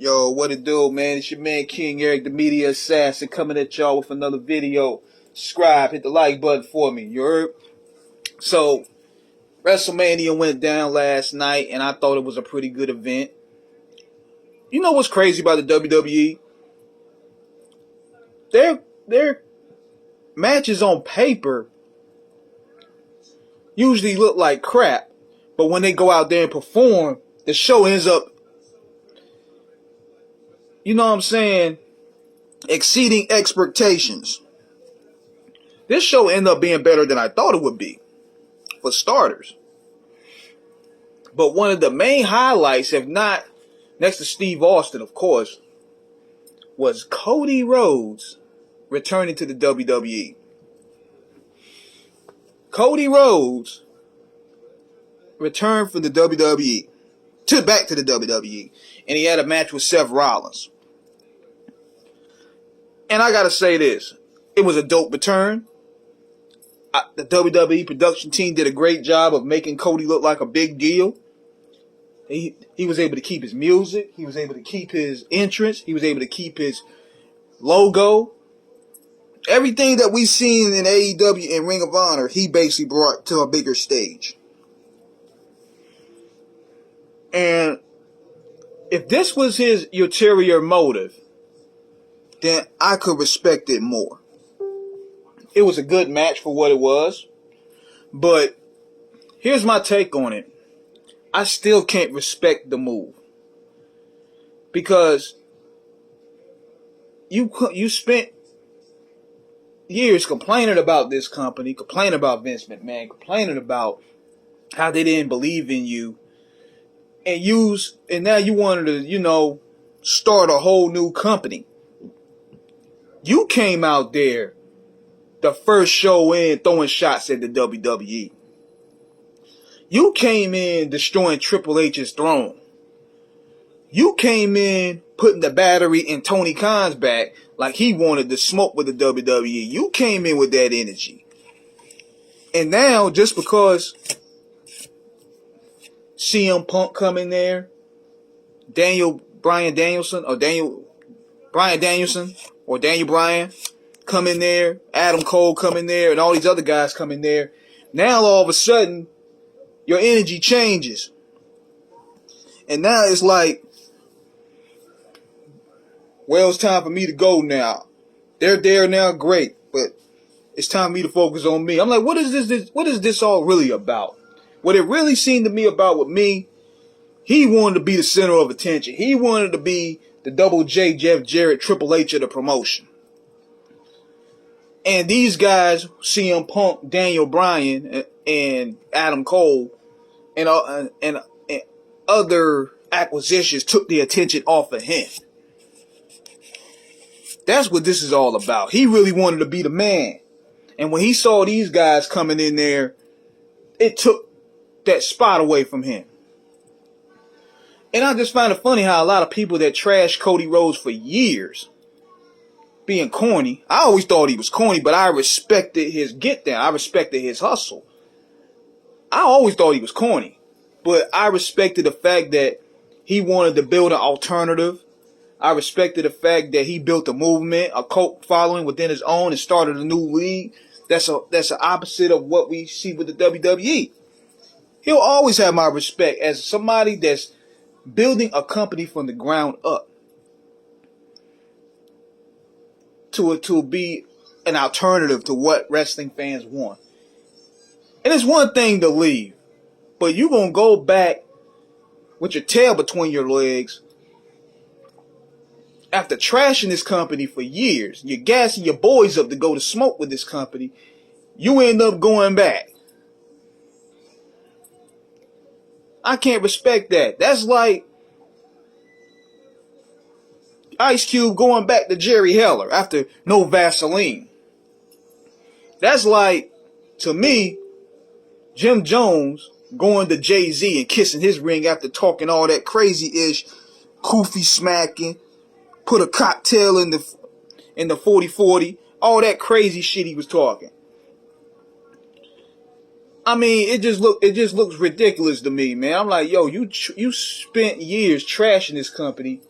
Yo, what it do, man? It's your man King Eric, the media assassin, coming at y'all with another video. Subscribe, hit the like button for me. You heard? So, WrestleMania went down last night, and I thought it was a pretty good event. You know what's crazy about the WWE? Their matches on paper usually look like crap, but when they go out there and perform, the show ends up, you know what I'm saying, exceeding expectations. This show ended up being better than I thought it would be, for starters. But one of the main highlights, if not next to Steve Austin, of course, was Cody Rhodes returning to the WWE. Cody Rhodes returned from the WWE, back to the WWE, and he had a match with Seth Rollins. And I gotta say this, it was a dope return. The WWE production team did a great job of making Cody look like a big deal. He was able to keep his music. He was able to keep his entrance. He was able to keep his logo. Everything that we've seen in AEW and Ring of Honor, he basically brought to a bigger stage. And if this was his ulterior motive, then I could respect it more. It was a good match for what it was. But here's my take on it. I still can't respect the move. Because you spent years complaining about this company, complaining about Vince McMahon, complaining about how they didn't believe in you. And now you wanted to, start a whole new company. You came out there the first show in throwing shots at the WWE. You came in destroying Triple H's throne. You came in putting the battery in Tony Khan's back like he wanted to smoke with the WWE. You came in with that energy. And now, just because CM Punk come in there, Daniel Bryan come in there, Adam Cole come in there, and all these other guys come in there. Now all of a sudden, your energy changes. And now it's like, well, it's time for me to go now. They're there now, great, but it's time for me to focus on me. I'm like, what is this all really about? What it really seemed to me about with me, he wanted to be the center of attention. He wanted to be the Double J, Jeff Jarrett, Triple H of the promotion. And these guys, CM Punk, Daniel Bryan, and Adam Cole, and other acquisitions took the attention off of him. That's what this is all about. He really wanted to be the man. And when he saw these guys coming in there, it took that spot away from him. And I just find it funny how a lot of people that trash Cody Rhodes for years, being corny, I always thought he was corny, but I respected his get down. I respected his hustle. I always thought he was corny, but I respected the fact that he wanted to build an alternative. I respected the fact that he built a movement, a cult following within his own, and started a new league. That's the opposite of what we see with the WWE. He'll always have my respect as somebody that's building a company from the ground up to be an alternative to what wrestling fans want. And it's one thing to leave, but you're going to go back with your tail between your legs after trashing this company for years. You're gassing your boys up to go to smoke with this company. You end up going back. I can't respect that. That's like Ice Cube going back to Jerry Heller after No Vaseline. That's like, to me, Jim Jones going to Jay-Z and kissing his ring after talking all that crazy-ish, koofy smacking, put a cocktail in the 40-40, all that crazy shit he was talking. I mean, it just looks ridiculous to me, man. I'm like, yo, you spent years trashing this company,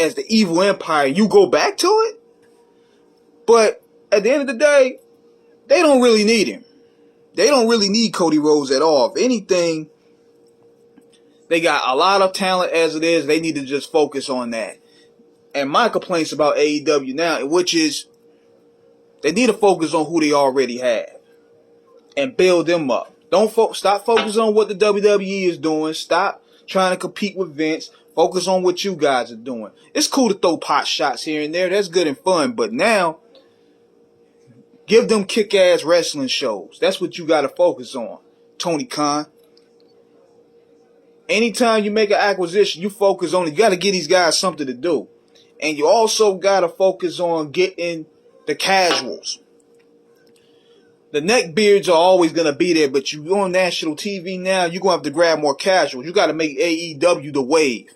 as the evil empire, you go back to it. But at the end of the day, they don't really need him. They don't really need Cody Rhodes at all. If anything, they got a lot of talent as it is. They need to just focus on that. And my complaints about AEW now, which is they need to focus on who they already have and build them up. Stop focusing on what the WWE is doing. Stop trying to compete with Vince. Focus on what you guys are doing. It's cool to throw pot shots here and there. That's good and fun. But now, give them kick-ass wrestling shows. That's what you got to focus on, Tony Khan. Anytime you make an acquisition, you focus on it. You got to give these guys something to do. And you also got to focus on getting the casuals. The neckbeards are always going to be there, but you on national TV now, you're going to have to grab more casuals. You got to make AEW the wave.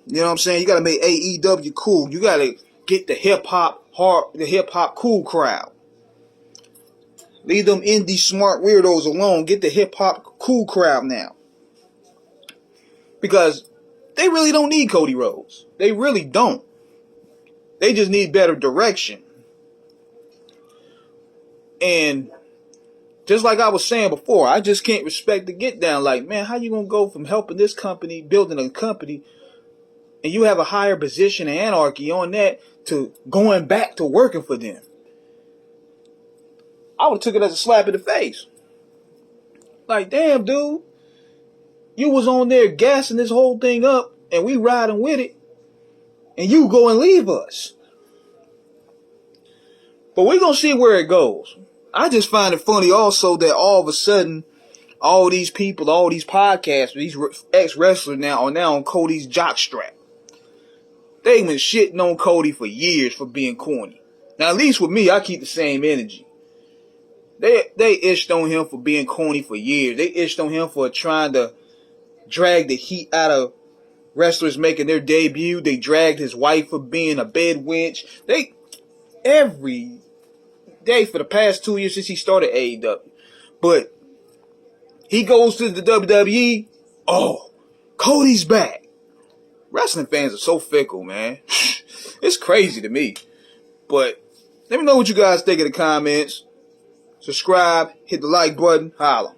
You know what I'm saying? You got to make AEW cool. You got to get the hip-hop cool crowd. Leave them indie smart weirdos alone. Get the hip-hop cool crowd now. Because they really don't need Cody Rhodes. They really don't. They just need better direction. And just like I was saying before, I just can't respect the get down. Like, man, how you going to go from helping this company, building a company, and you have a higher position of anarchy on that, to going back to working for them? I would have took it as a slap in the face. Like, damn, dude. You was on there gassing this whole thing up, and we riding with it, and you go and leave us. But we're going to see where it goes. I just find it funny also that all of a sudden, all these people, all these podcasters, these ex-wrestlers now are now on Cody's jockstrap. They've been shitting on Cody for years for being corny. Now, at least with me, I keep the same energy. They ished on him for being corny for years. They ished on him for trying to drag the heat out of wrestlers making their debut. They dragged his wife for being a bed wench. Every day for the past 2 years since he started AEW. But he goes to the WWE. Oh, Cody's back. Wrestling fans are so fickle, man. It's crazy to me. But let me know what you guys think in the comments. Subscribe, hit the like button, holla.